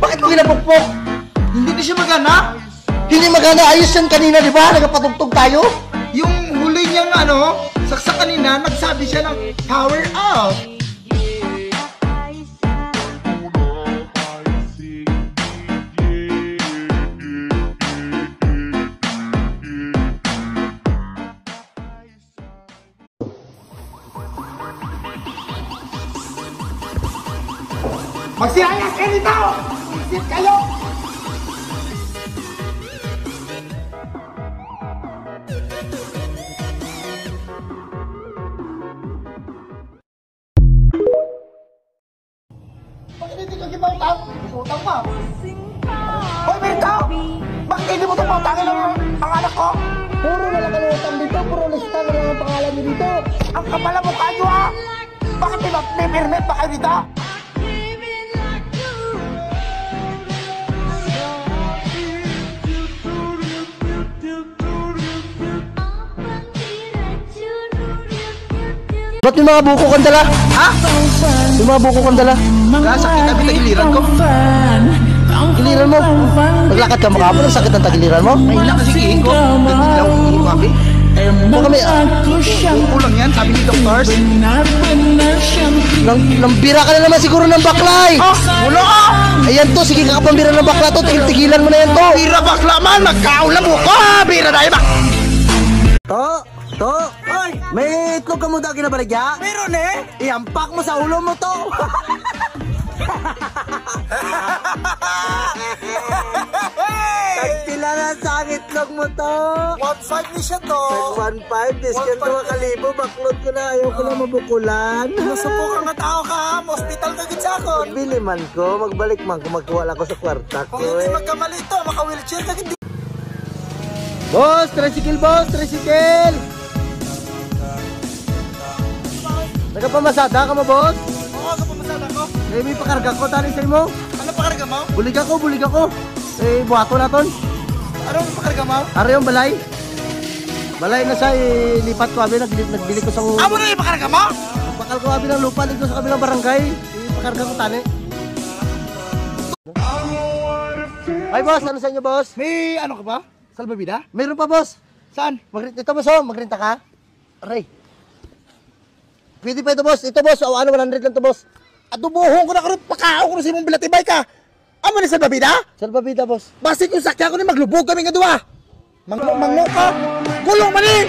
Bakit mo kinapukpok? Hindi na siya magana. Hindi magana, ayos yan kanina, di ba? Nagpatugtog tayo. Yung huli niyang saksak kanina, nagsabi siya ng power up. Magsiyayas kayo dito! Isip kayo! Bakit hindi ka gipautang? Utang pa! Hoy, Berto! Bakit hindi mo itong pautangin ang anak ko? Puro na lang ang utang dito, puro lista na lang ang pangalan niyo dito. Ang kapal mo kayo ha! Bakit may permit ba kayo dito? Ba't yung mga buko kang dala? Ha? Yung mga buko kang dala? Sakit ang tagiliran ko. Giliran mo. Naglakad ka makapon, ang sakit ng tagiliran mo. May ilang kasi kihin ko. Gandilaw kihin ko kami. Mo kami, Kulang yan, sabi ni doctors. Nambira ka na naman siguro ng baklay. Wala ka! Ayan to, sige kakapambira ng bakla to. Tigil-tigilan mo na yan to. Bira bakla man, nagkaulam mo ko! Bira dahil ba? To, oy, may itlog ka mo daw kinabaligya? Meron eh! Iampak mo sa ulo mo to. Tagpila na sa itlog mo to. 1.5 ni siya to. 1.5, discount ko kalibo, baklot ko na, ayaw ko na mabukulan. Nasubukan nga tao ka, hospital ka git sa akon. Bili man ko, magbalik man ko, magkuwala ko sa kwarta ko. Kung hindi magkamali ito, maka-wheelchair ka git. Boss, tricycle boss, tricycle! Nagpamasada ka mo, boss? Oo, kapamasada ko. Eh, may pakarga ko, tali sa mo. Ano pakarga mo? Bulig ako. Eh, buhato na ton. Ano pakarga mo? Ari yung balay. Balay na siya, lipat ko abi, nagbili ko sa... Amo na yung pakarga mo? Bakal ko abi ng lupa dito sa kabilang barangay. Pakarga ko tali. Ay, boss, ano sa inyo, boss? May ano ka ba? Salbabida? Meron pa, boss. Saan? Ito, boss, oh, magrinta ka. Aray. Pwede pa ito, boss. Ito, boss. O, 100 lang to, boss. Adubuhong ko na karoon, pakao ko na sa imong bilatibay ka. Amo ni salbabida? Salbabida, boss. Basi kung sakya ko ni maglubog kami nga duwa. Mangno ka. Gulong man eh.